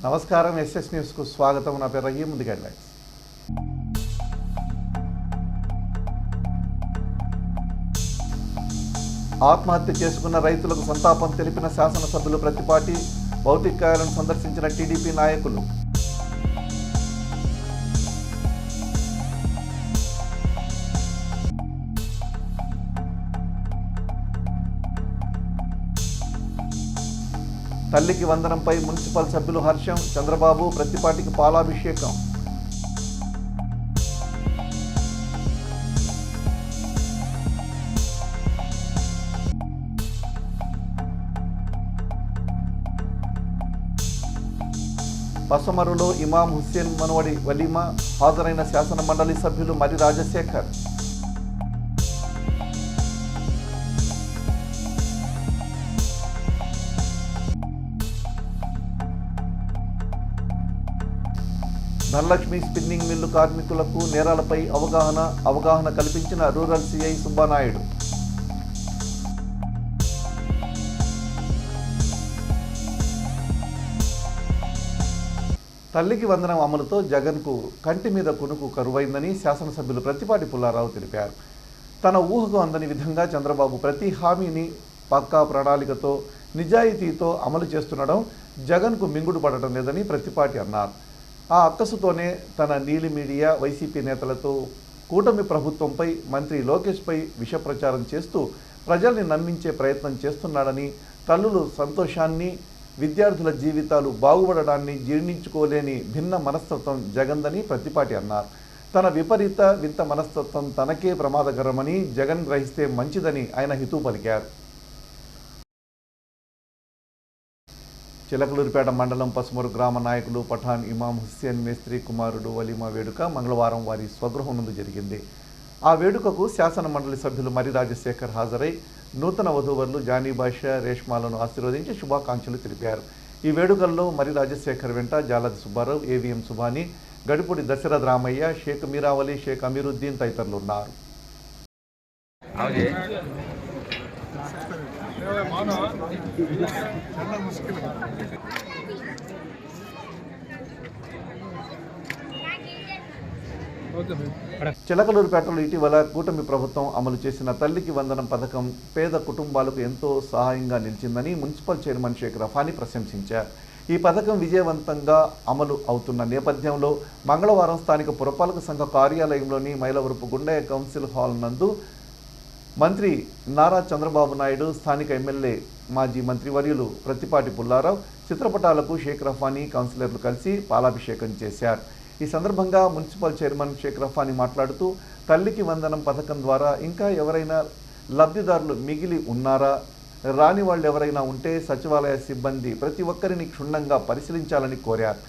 నమస్కారం, ఎస్ఎస్ న్యూస్కు స్వాగతం. నా పేరు రహీం. ముందుగా హెడ్లైన్స్. ఆత్మహత్య చేసుకున్న రైతులకు సంతాపం తెలిపిన శాసనసభ్యులు ప్రతిపాటి. భౌతికాయాలను సందర్శించిన టీడీపీ నాయకులు. తల్లికి వందనంపై మున్సిపల్ సభ్యులు హర్షం. చంద్రబాబు ప్రతిపాటికి పాలాభిషేకం. పసమరులో ఇమాం హుస్సేన్ మనవడి వలీమా. హాజరైన శాసన మండలి సభ్యులు మరి రాజశేఖర్. ధనలక్ష్మి స్పిన్నింగ్ మిల్లు కార్మికులకు నేరాలపై అవగాహన కల్పించిన రూరల్ సిఐ సుబ్బానాయుడు. తల్లికి వందనం అమలుతో జగన్కు కంటి మీద కునుకు కరువైందని శాసనసభ్యులు ప్రతిపాటి పుల్లారావు తెలిపారు. తన ఊహకు అందని విధంగా చంద్రబాబు ప్రతి హామీని పక్కా ప్రణాళికతో నిజాయితీతో అమలు చేస్తుండడం జగన్కు మింగుడు పడటం లేదని ప్రతిపాటి అన్నారు. ఆ అక్కసుతోనే తన నీలి మీడియా వైసీపీ నేతలతో కూటమి ప్రభుత్వంపై మంత్రి లోకేష్పై విషప్రచారం చేస్తూ ప్రజల్ని నమ్మించే ప్రయత్నం చేస్తున్నాడని, తల్లులు సంతోషాన్ని, విద్యార్థుల జీవితాలు బాగుపడడాన్ని జీర్ణించుకోలేని భిన్న మనస్తత్వం జగన్దని ప్రతిపాటి అన్నారు. తన విపరీత వింత మనస్తత్వం తనకే ప్రమాదకరమని జగన్ గ్రహిస్తే మంచిదని ఆయన హితవు పలికారు. చిలకలూరిపేట మండలం పసుమూరు గ్రామ నాయకులు పఠాన్ ఇమాం హుస్సేన్ మేస్త్రి కుమారుడు వలీమా వేడుక మంగళవారం వారి స్వగృహం నందు జరిగింది. ఆ వేడుకకు శాసన మండలి సభ్యులు మరి రాజశేఖర్ హాజరై నూతన వధూవరులు జానీ బాషా, రేష్మాలను ఆశీర్వదించి శుభాకాంక్షలు తెలిపారు. ఈ వేడుకల్లో మరి రాజశేఖర్ వెంట జాలది సుబ్బారావు, ఏవిఎం సుభాని, గడిపూడి దశరథ రామయ్య, షేక్ మీరావలి, షేక్ అమీరుద్దీన్ తదితరులు ఉన్నారు. చిలకలూరుపేటలో ఇటీవల కూటమి ప్రభుత్వం అమలు చేసిన తల్లికి వందనం పథకం పేద కుటుంబాలకు ఎంతో సహాయంగా నిలిచిందని మున్సిపల్ చైర్మన్ షేక్ రఫానీ ప్రశంసించారు. ఈ పథకం విజయవంతంగా అమలు అవుతున్న నేపథ్యంలో మంగళవారం స్థానిక పురపాలక సంఘ కార్యాలయంలోని మైలవరపు గుండయ్య కౌన్సిల్ హాల్ నందు మంత్రి నారా చంద్రబాబు నాయుడు, స్థానిక ఎమ్మెల్యే మాజీ మంత్రివర్యులు ప్రతిపాటి పుల్లారావు చిత్రపటాలకు షేక్ రఫానీ కౌన్సిలర్లు కలిసి పాలాభిషేకం చేశారు. ఈ సందర్భంగా మున్సిపల్ చైర్మన్ షేక్ రఫానీ మాట్లాడుతూ తల్లికి వందనం పథకం ద్వారా ఇంకా ఎవరైనా లబ్ధిదారులు మిగిలి ఉన్నారా, రాని వాళ్ళు ఎవరైనా ఉంటే సచివాలయ సిబ్బంది ప్రతి ఒక్కరిని క్షుణ్ణంగా పరిశీలించాలని కోరారు.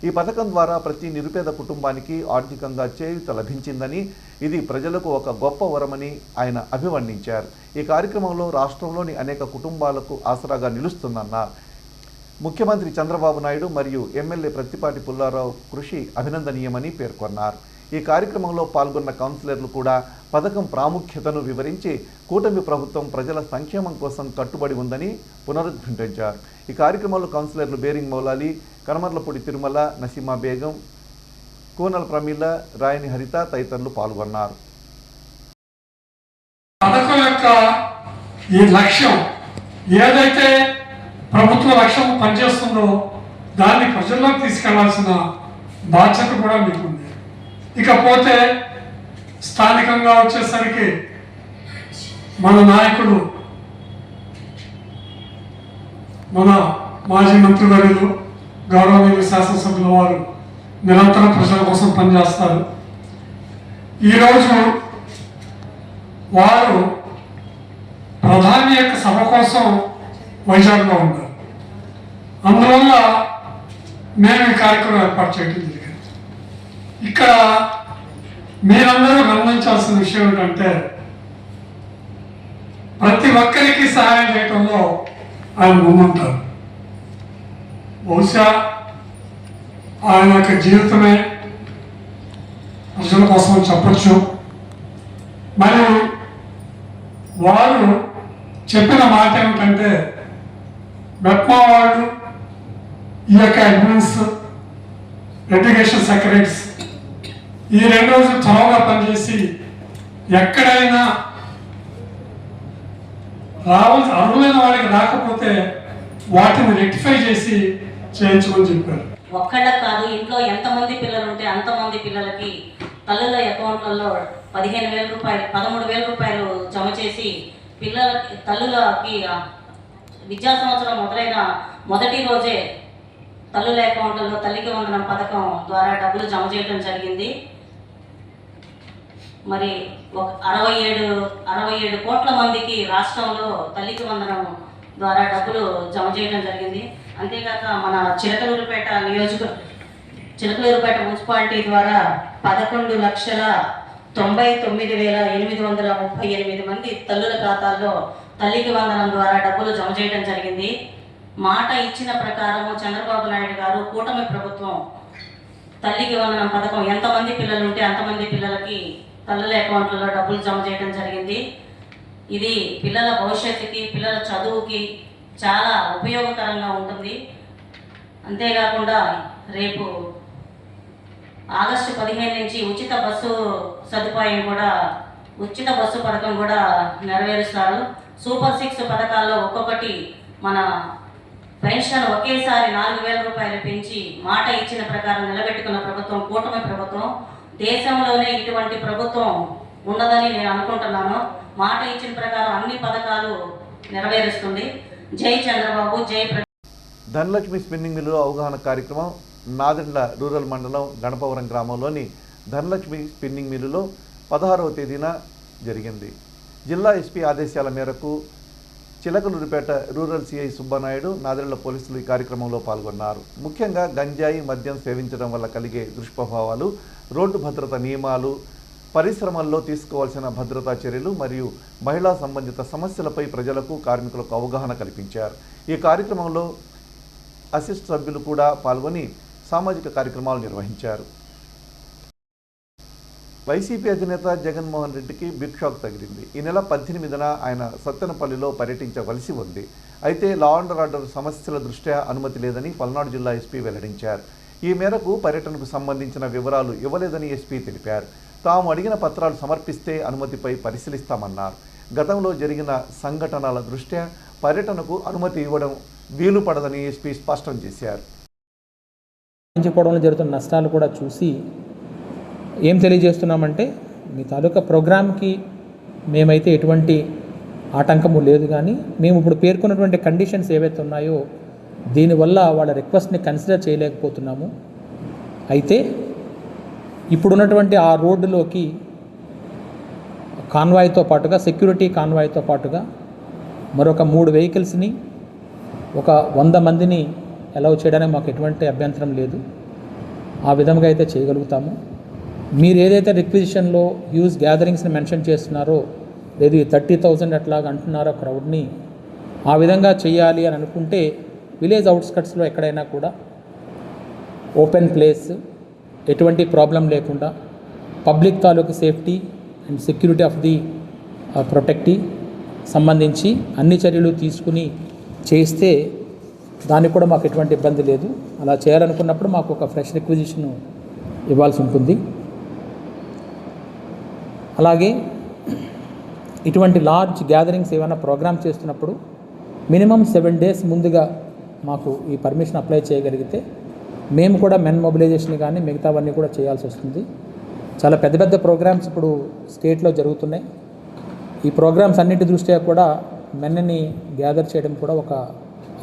ఈ పథకం ద్వారా ప్రతి నిరుపేద కుటుంబానికి ఆర్థికంగా చేయూత లభించిందని, ఇది ప్రజలకు ఒక గొప్ప వరమని ఆయన అభివర్ణించారు. ఈ కార్యక్రమంలో రాష్ట్రంలోని అనేక కుటుంబాలకు ఆసరాగా నిలుస్తుందన్నారు. ముఖ్యమంత్రి చంద్రబాబు నాయుడు మరియు ఎమ్మెల్యే ప్రతిపాటి పుల్లారావు కృషి అభినందనీయమని పేర్కొన్నారు. ఈ కార్యక్రమంలో పాల్గొన్న కౌన్సిలర్లు కూడా పథకం ప్రాముఖ్యతను వివరించి కూటమి ప్రభుత్వం ప్రజల సంక్షేమం కోసం కట్టుబడి ఉందని పునరుద్ఘాటించారు. ఈ కార్యక్రమంలో కౌన్సిలర్లు బేరింగ్ మౌలాలి, కనమర్లపూడి తిరుమల, నసీమా బేగం, కూనల ప్రమీల, రాయని హరిత తదితరులు పాల్గొన్నారు. పథకం యొక్క ఈ లక్ష్యం ఏదైతే ప్రభుత్వ లక్ష్యం పనిచేస్తుందో దాన్ని ప్రజల్లోకి తీసుకెళ్లాల్సిన బాధ్యత కూడా మీకుంది. ఇకపోతే స్థానికంగా వచ్చేసరికి మన నాయకుడు, మన మాజీ మంత్రివర్యులు, గౌరవనీయులు శాసనసభ్యుల వారు నిరంతరం ప్రజల కోసం పనిచేస్తారు. ఈరోజు వారు ప్రధాని యొక్క సభ కోసం వైజాగ్లో ఉన్నారు. అందువల్ల మేము ఈ కార్యక్రమం ఏర్పాటు చేయడం జరిగింది. ఇక్కడ మీరందరూ గమనించాల్సిన విషయం ఏంటంటే ప్రతి ఒక్కరికి సహాయం చేయడంలో ఆయన ముందుంటారు. బహుశా ఆయన యొక్క జీవితమే ప్రజల కోసం చెప్పచ్చు. మరి వారు చెప్పిన మాట ఏమిటంటే మెప్మా వాళ్ళు ఈ యొక్క అడ్మిన్స్, ఎడ్యుకేషన్ సెక్రటరీస్ ఈ 2 రోజులు చొరవగా పనిచేసి ఎక్కడైనా అర్హులైన వాళ్ళకి రాకపోతే వాటిని రెక్టిఫై చేసి చేయించుకొని చెప్పారు. ఒక్కళ్ళకి కాదు, ఇంట్లో ఎంతమంది పిల్లలు ఉంటే అంతమంది పిల్లలకి తల్లుల అకౌంట్లలో 15,000 రూపాయలు 13,000 రూపాయలు జమ చేసి పిల్లలకి తల్లులకి విద్యా సంవత్సరం మొదలైన మొదటి రోజే తల్లుల అకౌంట్లలో తల్లికి వందనం పథకం ద్వారా డబ్బులు జమ చేయడం జరిగింది. మరి 67 కోట్ల మందికి రాష్ట్రంలో తల్లికి వందనం ద్వారా డబ్బులు జమ చేయడం జరిగింది. అంతేకాక మన చిలకలూరుపేట మున్సిపాలిటీ ద్వారా 11,99,838 మంది తల్లుల ఖాతాల్లో తల్లికి వందనం ద్వారా డబ్బులు జమ చేయడం జరిగింది. మాట ఇచ్చిన ప్రకారము చంద్రబాబు నాయుడు గారు కూటమి ప్రభుత్వం తల్లికి వందనం పథకం ఎంతమంది పిల్లలు ఉంటే అంతమంది పిల్లలకి తల్లుల అకౌంట్లలో డబ్బులు జమ చేయడం జరిగింది. ఇది పిల్లల భవిష్యత్తుకి, పిల్లల చదువుకి చాలా ఉపయోగకరంగా ఉంటుంది. అంతేకాకుండా రేపు ఆగస్టు 15 నుంచి ఉచిత బస్సు పథకం కూడా నెరవేరుస్తారు. సూపర్ 6 పథకాల్లో ఒక్కొక్కటి మన పెన్షన్ ఒకేసారి 4,000 రూపాయలు పెంచి మాట ఇచ్చిన ప్రకారం నిలబెట్టుకున్న ప్రభుత్వం కూటమి ప్రభుత్వం. దేశంలోనే ఇటువంటి ప్రభుత్వం ఉన్నదని నేను అనుకుంటున్నాను. మాట ఇచ్చిన ప్రకారం అన్ని పథకాలు నెరవేరుస్తుంది. జై చంద్రబాబు, జై ధనలక్ష్మి స్పిన్నింగ్ మిల్లు అవగాహన కార్యక్రమం నాదెండ్ల రూరల్ మండలం గణపవరం గ్రామంలోని ధనలక్ష్మి స్పిన్నింగ్ మిల్లులో 16వ తేదీన జరిగింది. జిల్లా ఎస్పీ ఆదేశాల మేరకు చిలకలూరుపేట రూరల్ సిఐ సుబ్బనాయుడు, నాదెండ్ల పోలీసులు ఈ కార్యక్రమంలో పాల్గొన్నారు. ముఖ్యంగా గంజాయి, మద్యం సేవించడం వల్ల కలిగే దుష్ప్రభావాలు, రోడ్డు భద్రత నియమాలు, పరిశ్రమల్లో తీసుకోవాల్సిన భద్రతా చర్యలు మరియు మహిళా సంబంధిత సమస్యలపై ప్రజలకు, కార్మికులకు అవగాహన కల్పించారు. ఈ కార్యక్రమంలో అసిస్ట్ సభ్యులు కూడా పాల్గొని సామాజిక కార్యక్రమాలు నిర్వహించారు. వైసీపీ అధినేత జగన్మోహన్ రెడ్డికి బిగ్ షాక్ తగిలింది. ఈ నెల 18న ఆయన సత్తెనపల్లిలో పర్యటించవలసి ఉంది. అయితే లా అండ్ ఆర్డర్ సమస్యల దృష్ట్యా అనుమతి లేదని పల్నాడు జిల్లా ఎస్పీ వెల్లడించారు. ఈ మేరకు పర్యటనకు సంబంధించిన వివరాలు ఇవ్వలేదని ఎస్పీ తెలిపారు. తాము అడిగిన పత్రాలు సమర్పిస్తే అనుమతిపై పరిశీలిస్తామన్నారు. గతంలో జరిగిన సంఘటనల దృష్ట్యా పర్యటనకు అనుమతి ఇవ్వడం వీలు పడదని ఎస్పీ స్పష్టం చేశారు. జరుగుతున్న నష్టాలు కూడా చూసి ఏం తెలియజేస్తున్నామంటే, మీ తాలూకా ప్రోగ్రామ్కి మేమైతే ఎటువంటి ఆటంకము లేదు, కానీ మేము ఇప్పుడు పేర్కొన్నటువంటి కండిషన్స్ ఏవైతే ఉన్నాయో దీనివల్ల వాళ్ళ రిక్వెస్ట్ని కన్సిడర్ చేయలేకపోతున్నాము. అయితే ఇప్పుడున్నటువంటి ఆ రోడ్డులోకి కాన్వాయ్తో పాటుగా, సెక్యూరిటీ కాన్వాయ్తో పాటుగా మరొక 3 వెహికల్స్ని, ఒక 100 మందిని అలౌ చేయడానికి మాకు ఎటువంటి అభ్యంతరం లేదు. ఆ విధంగా అయితే చేయగలుగుతాము. మీరు ఏదైతే రిక్విజిషన్లో హ్యూజ్ గ్యాదరింగ్స్ని మెన్షన్ చేస్తున్నారో, లేదు 30,000 అట్లాగా అంటున్నారో క్రౌడ్ని, ఆ విధంగా చేయాలి అని అనుకుంటే విలేజ్ అవుట్స్కట్స్లో ఎక్కడైనా కూడా ఓపెన్ ప్లేస్, ఎటువంటి ప్రాబ్లం లేకుండా పబ్లిక్ తాలూకు safety and security of the protectee సంబంధించి అన్ని చర్యలు తీసుకుని చేస్తే దానికి కూడా మాకు ఎటువంటి ఇబ్బంది లేదు. అలా చేయాలనుకున్నప్పుడు మాకు ఒక ఫ్రెష్ రిక్విజిషన్ ఇవ్వాల్సి ఉంటుంది. అలాగే ఇటువంటి లార్జ్ గ్యాదరింగ్స్ ఏమైనా ప్రోగ్రామ్ చేస్తున్నప్పుడు మినిమం 7 days ముందుగా మాకు ఈ పర్మిషన్ అప్లై చేయగలిగితే మేము కూడా మెన్ మొబిలైజేషన్ కానీ మిగతావన్నీ కూడా చేయాల్సి వస్తుంది. చాలా పెద్ద పెద్ద ప్రోగ్రామ్స్ ఇప్పుడు స్టేట్లో జరుగుతున్నాయి. ఈ ప్రోగ్రామ్స్ అన్నిటి దృష్ట్యా కూడా మెన్ని గ్యాదర్ చేయడం కూడా ఒక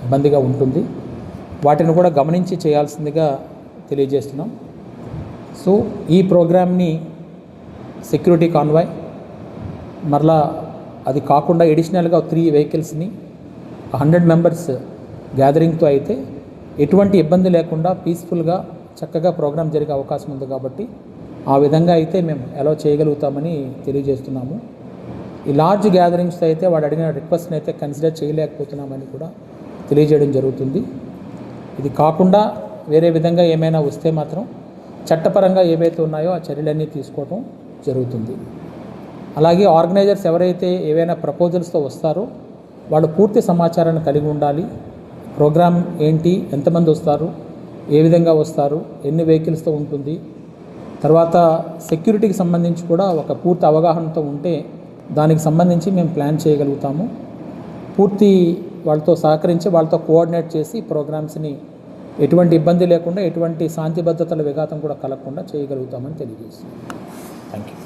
ఇబ్బందిగా ఉంటుంది. వాటిని కూడా గమనించి చేయాల్సిందిగా తెలియజేస్తున్నాం. సో ఈ ప్రోగ్రామ్ని సెక్యూరిటీ కాన్వాయ్, మరలా అది కాకుండా ఎడిషనల్గా 3 వెహికల్స్ని 100 మెంబర్స్ గ్యాదరింగ్తో అయితే ఎటువంటి ఇబ్బంది లేకుండా పీస్ఫుల్గా చక్కగా ప్రోగ్రామ్ జరిగే అవకాశం ఉంది. కాబట్టి ఆ విధంగా అయితే మేము అలౌ చేయగలుగుతామని తెలియజేస్తున్నాము. ఈ లార్జ్ గ్యాదరింగ్స్ అయితే వాడు అడిగిన రిక్వెస్ట్ని అయితే కన్సిడర్ చేయలేకపోతున్నామని కూడా తెలియజేయడం జరుగుతుంది. ఇది కాకుండా వేరే విధంగా ఏమైనా వస్తే మాత్రం చట్టపరంగా ఏవైతే ఉన్నాయో ఆ చర్యలన్నీ తీసుకోవడం జరుగుతుంది. అలాగే ఆర్గనైజర్స్ ఎవరైతే ఏవైనా ప్రపోజల్స్తో వస్తారో వాళ్ళు పూర్తి సమాచారాన్ని కలిగి ఉండాలి. ప్రోగ్రామ్ ఏంటి, ఎంతమంది వస్తారు, ఏ విధంగా వస్తారు, ఎన్ని వెహికల్స్తో ఉంటుంది, తర్వాత సెక్యూరిటీకి సంబంధించి కూడా ఒక పూర్తి అవగాహనతో ఉంటే దానికి సంబంధించి మేము ప్లాన్ చేయగలుగుతాము. పూర్తి వాళ్ళతో సహకరించి వాళ్ళతో కోఆర్డినేట్ చేసి ప్రోగ్రామ్స్ని ఎటువంటి ఇబ్బంది లేకుండా, ఎటువంటి శాంతి భద్రతల విఘాతం కూడా కలగకుండా చేయగలుగుతామని తెలియజేస్తున్నాం. Thank you.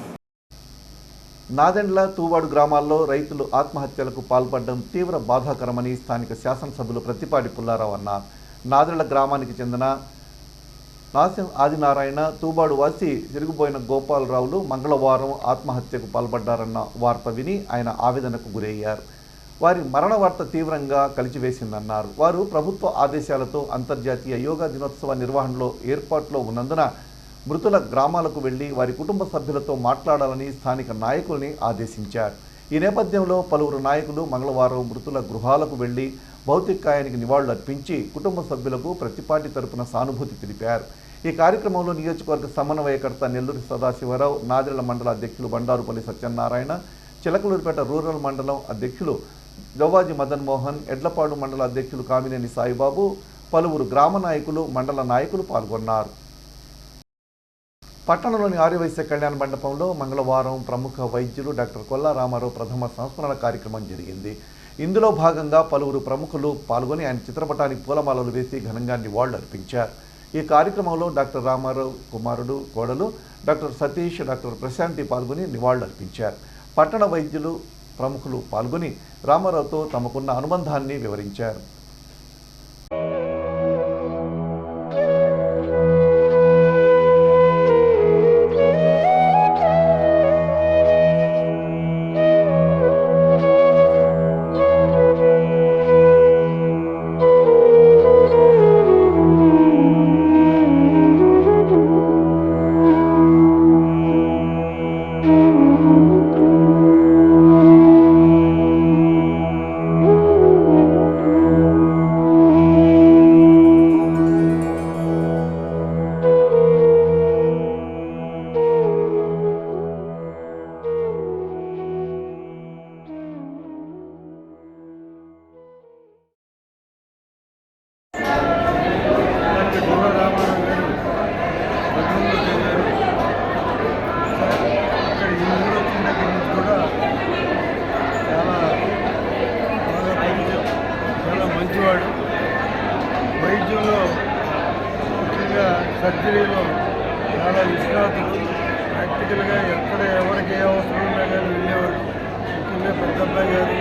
నాదెండ్ల, తూవాడు గ్రామాల్లో రైతులు ఆత్మహత్యలకు పాల్పడడం తీవ్ర బాధాకరమని స్థానిక శాసనసభ్యులు ప్రత్తిపాటి పుల్లారావు అన్నారు. నాదెండ్ల గ్రామానికి చెందిన నాసిం ఆదినారాయణ, తూబాడు వాసి తిరిగిపోయిన గోపాలరావులు మంగళవారం ఆత్మహత్యకు పాల్పడ్డారన్న వార్త విని ఆయన ఆవేదనకు గురయ్యారు. వారి మరణ వార్త తీవ్రంగా కలిచివేసిందన్నారు. వారు ప్రభుత్వ ఆదేశాలతో అంతర్జాతీయ యోగా దినోత్సవ నిర్వహణలో ఏర్పాట్లో ఉన్నందున మృతుల గ్రామాలకు వెళ్లి వారి కుటుంబ సభ్యులతో మాట్లాడాలని స్థానిక నాయకుల్ని ఆదేశించారు. ఈ నేపథ్యంలో పలువురు నాయకులు మంగళవారం మృతుల గృహాలకు వెళ్లి భౌతికాయానికి నివాళులర్పించి కుటుంబ సభ్యులకు ప్రత్తిపాటి తరపున సానుభూతి తెలిపారు. ఈ కార్యక్రమంలో నియోజకవర్గ సమన్వయకర్త నెల్లూరి సదాశివరావు, నాదెళ్ల మండల అధ్యక్షులు బండారుపల్లి సత్యనారాయణ, చిలకలూరుపేట రూరల్ మండలం అధ్యక్షులు జవ్వాజి మదన్ మోహన్, ఎడ్లపాడు మండల అధ్యక్షులు కామినేని సాయిబాబు, పలువురు గ్రామ నాయకులు, మండల నాయకులు పాల్గొన్నారు. పట్టణంలోని ఆర్యవైశ్య కళ్యాణ మండపంలో మంగళవారం ప్రముఖ వైద్యులు డాక్టర్ కొల్లా రామారావు ప్రథమ సంస్మరణ కార్యక్రమం జరిగింది. ఇందులో భాగంగా పలువురు ప్రముఖులు పాల్గొని ఆయన చిత్రపటానికి పూలమాలలు వేసి ఘనంగా నివాళులర్పించారు. ఈ కార్యక్రమంలో డాక్టర్ రామారావు కుమారుడు, కోడలు డాక్టర్ సతీష్, డాక్టర్ ప్రశాంతి పాల్గొని నివాళులర్పించారు. పట్టణ వైద్యులు, ప్రముఖులు పాల్గొని రామారావుతో తమకున్న అనుబంధాన్ని వివరించారు. వైద్యంలో ముఖ్యంగా సర్జరీలో చాలా నిష్ణాతులు. ప్రాక్టికల్గా ఎక్కడ ఎవరికి ఏ అవసరం ఉన్నా కానీ వెళ్ళేవారు. ముఖ్యంగా పెద్దబ్బాయి గారు,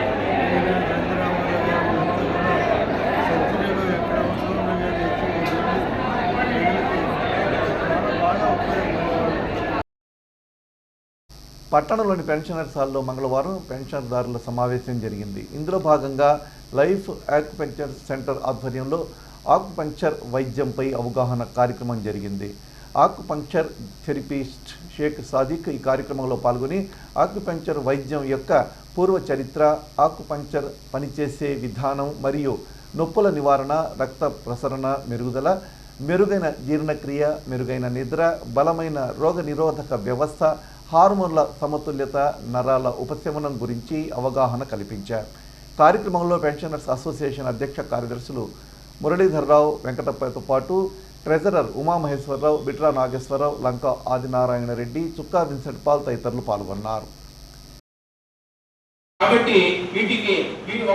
రంగరామారావు గారు అంతా కూడా సర్జరీలో ఎక్కడ అవసరం ఉన్నా కానీ చాలా బాగా ఉపయోగపడేవారు. పట్టణంలోని పెన్షనర్స్ హాల్లో మంగళవారం పెన్షన్దారుల సమావేశం జరిగింది. ఇందులో భాగంగా లైఫ్ ఆక్యుపంక్చర్ సెంటర్ ఆధ్వర్యంలో ఆక్యుపంక్చర్ వైద్యంపై అవగాహన కార్యక్రమం జరిగింది. ఆక్యుపంక్చర్ థెరపిస్ట్ షేక్ సాదిక్ ఈ కార్యక్రమంలో పాల్గొని ఆక్యుపంక్చర్ వైద్యం యొక్క పూర్వ చరిత్ర, ఆక్యుపంక్చర్ పనిచేసే విధానం మరియు నొప్పుల నివారణ, రక్త ప్రసరణ మెరుగుదల, మెరుగైన జీర్ణక్రియ, మెరుగైన నిద్ర, బలమైన రోగ నిరోధక వ్యవస్థ, హార్మోన్ల సమతుల్యత, నరాల ఉపశమనం గురించి అవగాహన కల్పించారు. కార్యక్రమంలో పెన్షనర్స్ అసోసియేషన్ అధ్యక్ష కార్యదర్శులు మురళీధర్రావు, వెంకటప్పతో పాటు ట్రెజరర్ ఉమామహేశ్వరరావు, బిట్రా నాగేశ్వరరావు, లంకా ఆదినారాయణ రెడ్డి, చుక్కా విన్సెంట్ పాల్ తదితరులు పాల్గొన్నారు. కాబట్టి వీటి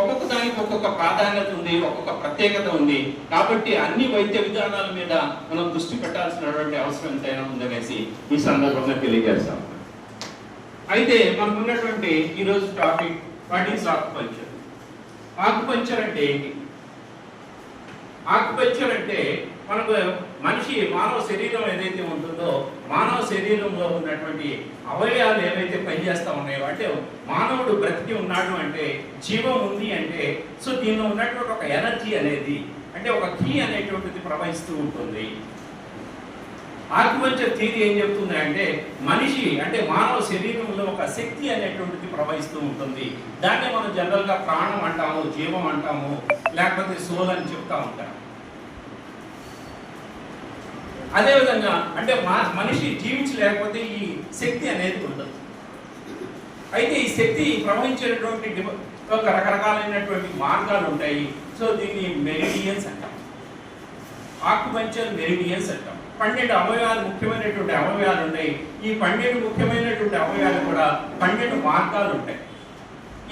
ఒక్కొక్క దానికి ఒక్కొక్క ప్రాధాన్యత ఉంది, ఒక్కొక్క ప్రత్యేకత ఉంది. కాబట్టి అన్ని వైద్య విధానాల మీద మనం దృష్టి పెట్టాల్సినటువంటి అవసరం ఎంతైనా ఉందనేసి ఈ సందర్భంగా తెలియజేస్తాం. అయితే మనకు ఉన్నటువంటి ఈరోజు topic what is acupuncture. Acupuncture అంటే ఏంటి? ఆక్యుపంక్చర్ అంటే మనకు మానవ శరీరం ఏదైతే ఉంటుందో, మానవ శరీరంలో ఉన్నటువంటి అవయవాలు ఏవైతే పనిచేస్తూ ఉన్నాయో, అంటే మానవుడు బ్రతికి ఉన్నాడు అంటే, జీవం ఉంది అంటే, సో దీనిలో ఉన్నటువంటి ఒక ఎనర్జీ అనేది, అంటే ఒక కీ అనేటువంటిది ప్రవహిస్తూ ఉంటుంది. ఆక్యుపంక్చర్ థియరీ ఏం చెప్తుంది అంటే, మనిషి అంటే మానవ శరీరంలో ఒక శక్తి అనేటువంటిది ప్రవహిస్తూ ఉంటుంది. దాన్ని మనం జనరల్గా ప్రాణం అంటాము, జీవం అంటాము, లేకపోతే సోల్ అని చెప్తా ఉంటాం. అదేవిధంగా అంటే మనిషి జీవించలేకపోతే ఈ శక్తి అనేది ఉండదు. అయితే ఈ శక్తి ప్రవహించేటువంటి ఒక రకరకాలైనటువంటి మార్గాలు ఉంటాయి. సో దీన్ని మెరిడియన్స్ అంటాం, ఆక్యుపంక్చర్ మెరిడియన్స్ అంటాం. 12 అవయవాలు, ముఖ్యమైనటువంటి అవయవాలు ఉన్నాయి. ఈ 12 ముఖ్యమైనటువంటి అవయవాలు కూడా 12 మార్గాలు ఉంటాయి.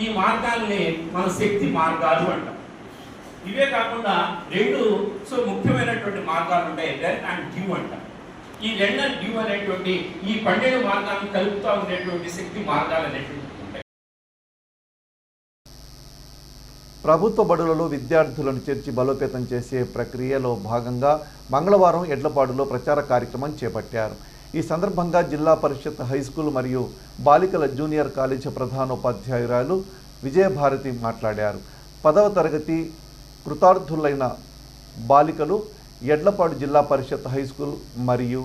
ఈ మార్గాల్ని మన శక్తి మార్గాలు అంటాం. ఇవే కాకుండా 2 ముఖ్యమైనటువంటి మార్గాలు ఉంటాయి, లెన్ అండ్ డ్యూ అంటాం. ఈ లెన్ అండ్ డ్యూ అనేటువంటి ఈ 12 మార్గాలను కలుపుతూ ఉండేటువంటి శక్తి మార్గాలు అనేటువంటి ఉంటాయి. ప్రభుత్వ బడులలో విద్యార్థులను చేర్చి బలోపేతం చేసే ప్రక్రియలో భాగంగా మంగళవారం ఎడ్లపాడులో ప్రచార కార్యక్రమం చేపట్టారు. ఈ సందర్భంగా జిల్లా పరిషత్ హైస్కూల్ మరియు బాలికల జూనియర్ కాలేజీ ప్రధానోపాధ్యాయురాలు విజయభారతి మాట్లాడారు. 10వ తరగతి కృతార్థులైన బాలికలు ఎడ్లపాడు జిల్లా పరిషత్ హైస్కూల్ మరియు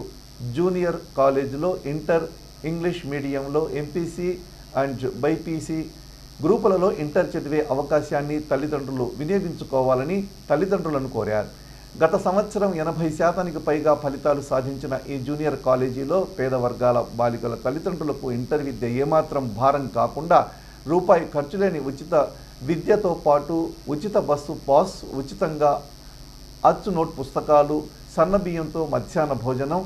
జూనియర్ కాలేజీలో ఇంటర్ ఇంగ్లీష్ మీడియంలో ఎంపీసీ అండ్ బైపీసీ గ్రూపులలో ఇంటర్ చదివే అవకాశాన్ని తల్లిదండ్రులు వినియోగించుకోవాలని తల్లిదండ్రులను కోరారు. గత సంవత్సరం 80% పైగా ఫలితాలు సాధించిన ఈ జూనియర్ కాలేజీలో పేద వర్గాల బాలికల తల్లిదండ్రులకు ఇంటర్ విద్య ఏమాత్రం భారం కాకుండా రూపాయి ఖర్చు లేని ఉచిత విద్యతో పాటు ఉచిత బస్సు పాస్, ఉచితంగా అచ్చు నోట్ పుస్తకాలు, సన్నబియ్యంతో మధ్యాహ్న భోజనం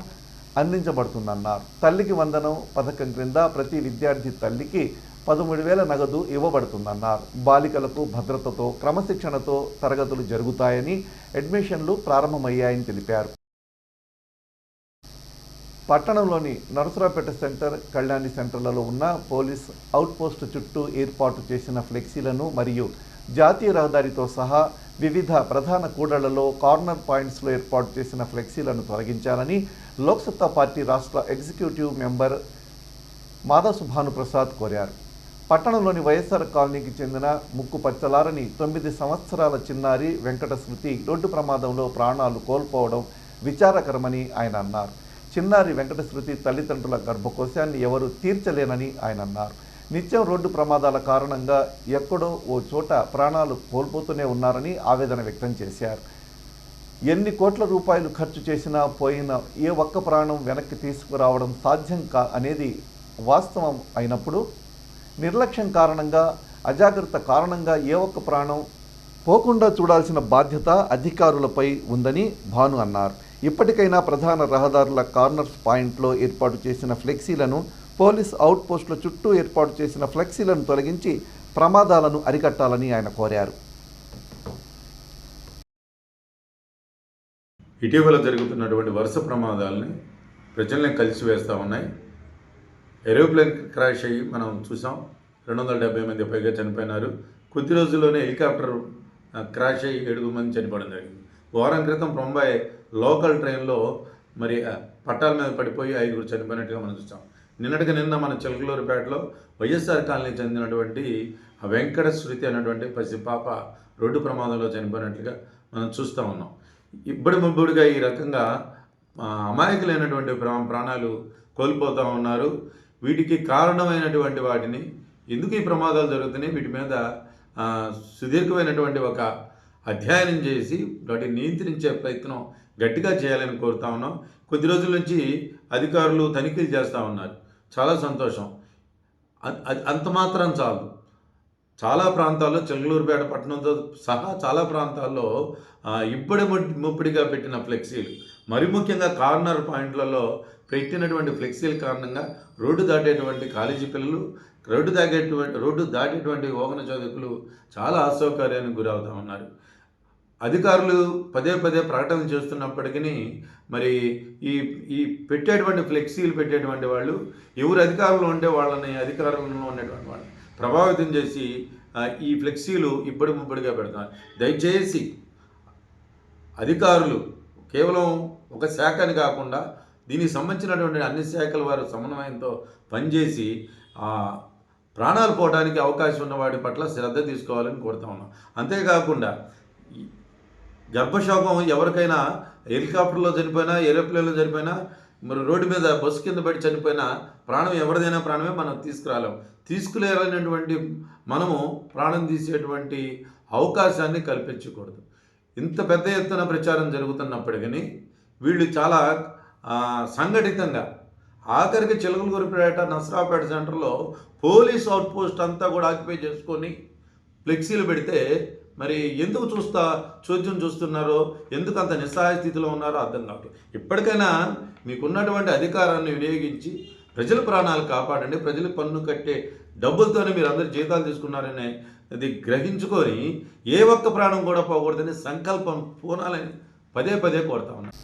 అందించబడుతుందన్నారు. తల్లికి వందనం పథకం క్రింద ప్రతి విద్యార్థి తల్లికి 13,000 నగదు ఇవ్వబడుతుందన్నారు. బాలికలకు భద్రతతో క్రమశిక్షణతో తరగతులు జరుగుతాయని, అడ్మిషన్లు ప్రారంభమయ్యాయని తెలిపారు. పట్టణంలోని నరసరావుపేట సెంటర్, కళ్యాణి సెంటర్లలో ఉన్న పోలీస్ అవుట్పోస్ట్ చుట్టూ ఏర్పాటు చేసిన ఫ్లెక్సీలను మరియు జాతీయ రహదారితో సహా వివిధ ప్రధాన కూడళ్లలో కార్నర్ పాయింట్స్లో ఏర్పాటు చేసిన ఫ్లెక్సీలను తొలగించాలని లోక్సత్తా పార్టీ రాష్ట్ర ఎగ్జిక్యూటివ్ మెంబర్ మాధవ్ భానుప్రసాద్ కోరారు. పట్టణంలోని వైఎస్ఆర్ కాలనీకి చెందిన ముక్కు పచ్చలారని 9 సంవత్సరాల చిన్నారి వెంకట శృతి రోడ్డు ప్రమాదంలో ప్రాణాలు కోల్పోవడం విచారకరమని ఆయన అన్నారు. చిన్నారి వెంకట శృతి తల్లిదండ్రుల గర్భకోశాన్ని ఎవరు తీర్చలేనని ఆయన అన్నారు. నిత్యం రోడ్డు ప్రమాదాల కారణంగా ఎక్కడో ఓ చోట ప్రాణాలు కోల్పోతూనే ఉన్నారని ఆవేదన వ్యక్తం చేశారు. ఎన్ని కోట్ల రూపాయలు ఖర్చు చేసినా పోయిన ఏ ఒక్క ప్రాణం వెనక్కి తీసుకురావడం సాధ్యం అనేది వాస్తవం అయినప్పుడు నిర్లక్ష్యం కారణంగా, అజాగ్రత్త కారణంగా ఏ ఒక్క ప్రాణం పోకుండా చూడాల్సిన బాధ్యత అధికారులపై ఉందని భాను అన్నారు. ఇప్పటికైనా ప్రధాన రహదారుల కార్నర్స్ పాయింట్లో ఏర్పాటు చేసిన ఫ్లెక్సీలను, పోలీస్ అవుట్ పోస్టుల చుట్టూ ఏర్పాటు చేసిన ఫ్లెక్సీలను తొలగించి ప్రమాదాలను అరికట్టాలని ఆయన కోరారు. ఇటీవల జరుగుతున్నటువంటి వరుస ప్రమాదాలని ప్రజల్ని కలిసివేస్తూ ఉన్నాయి. ఏరోప్లేన్ క్రాష్ అయ్యి మనం చూసాం, 270 మంది పైగా చనిపోయినారు. కొద్ది రోజుల్లోనే హెలికాప్టర్ క్రాష్ అయ్యి 7 మంది చనిపోవడం జరిగింది. వారం క్రితం బొంబాయి లోకల్ ట్రైన్లో మరి పట్టాల మీద పడిపోయి 5 చనిపోయినట్టుగా మనం చూసాం. నిన్న మన చిలకలూరుపేటలో వైఎస్ఆర్ కాలనీ చెందినటువంటి వెంకట శృతి అనేటువంటి పసిపాప రోడ్డు ప్రమాదంలో చనిపోయినట్లుగా మనం చూస్తూ ఉన్నాం. ఇబ్బడిముబ్బడిగా ఈ రకంగా అమాయకులైనటువంటి ప్రాణాలు కోల్పోతూ ఉన్నారు. వీటికి కారణమైనటువంటి వాటిని, ఎందుకు ఈ ప్రమాదాలు జరుగుతున్నాయి, వీటి మీద సుదీర్ఘమైనటువంటి ఒక అధ్యయనం చేసి వాటిని నియంత్రించే ప్రయత్నం గట్టిగా చేయాలని కోరుతా ఉన్నాం. కొద్ది రోజుల నుంచి అధికారులు తనిఖీలు చేస్తూ ఉన్నారు, చాలా సంతోషం. అంత మాత్రం చాలు. చాలా ప్రాంతాల్లో చిలకలూరుపేట పట్టణంతో సహా చాలా ప్రాంతాల్లో ఇప్పటి ముప్పిడిగా పెట్టిన ఫ్లెక్సీలు, మరి ముఖ్యంగా కార్నర్ పాయింట్లలో పెట్టినటువంటి ఫ్లెక్సీల కారణంగా రోడ్డు దాటేటువంటి కాలేజీ పిల్లలు, రోడ్డు దాటేటువంటి ఓగన చదువుకులు చాలా అసౌకర్యానికి గురవుతూ ఉన్నారు. అధికారులు పదే ప్రకటన చేస్తున్నప్పటికీ మరి ఈ పెట్టేటువంటి ఫ్లెక్సీలు పెట్టేటువంటి వాళ్ళు ఎవరు అధికారంలో ఉండే వాళ్ళని, అధికారంలో ఉండేటువంటి వాళ్ళు ప్రభావితం చేసి ఈ ఫ్లెక్సీలు ఇబ్బడి ముబ్బడిగా పెడతారు. దయచేసి అధికారులు కేవలం ఒక శాఖని కాకుండా దీనికి సంబంధించినటువంటి అన్ని శాఖల వారు సమన్వయంతో పనిచేసి ప్రాణాలు పోవడానికి అవకాశం ఉన్న వాటి పట్ల శ్రద్ధ తీసుకోవాలని కోరుతా ఉన్నాం. అంతేకాకుండా గర్భశోకం ఎవరికైనా హెలికాప్టర్లో చనిపోయినా, ఏరోప్లేన్లో చనిపోయినా, మరి రోడ్డు మీద బస్సు కింద పడి చనిపోయినా ప్రాణం ఎవరిదైనా ప్రాణమే మనం తీసుకురాలేనటువంటి మనము ప్రాణం తీసేటువంటి అవకాశాన్ని కల్పించకూడదు. ఇంత పెద్ద ఎత్తున ప్రచారం జరుగుతున్నప్పటికీ వీళ్ళు చాలా సంఘటితంగా, ఆఖరికి చిలకలూరుపేట, నరసరావుపేట సెంటర్లో పోలీస్ అవుట్ పోస్ట్ అంతా కూడా ఆక్యుపై చేసుకొని ఫ్లెక్సీలు పెడితే మరి ఎందుకు చోద్యం చూస్తున్నారో, ఎందుకు అంత నిస్సహాయ స్థితిలో ఉన్నారో అర్థం కావట్లేదు. ఇప్పటికైనా మీకున్నటువంటి అధికారాన్ని వినియోగించి ప్రజల ప్రాణాలు కాపాడండి. ప్రజలు పన్ను కట్టే డబ్బులతోనే మీరు అందరు జీతాలు తీసుకున్నారనే అది గ్రహించుకొని ఏ ఒక్క ప్రాణం కూడా పోకూడదని సంకల్పం పూనాలని పదే కోరుతా ఉన్నాను.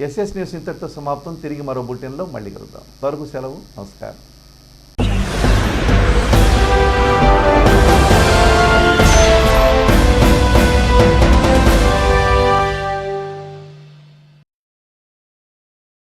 ఎస్ఎస్ న్యూస్ ఇంతటితో సమాప్తం. తిరిగి మరో బులెటిన్లో మళ్ళీ కలుద్దాం. వరకు సెలవు. నమస్కారం.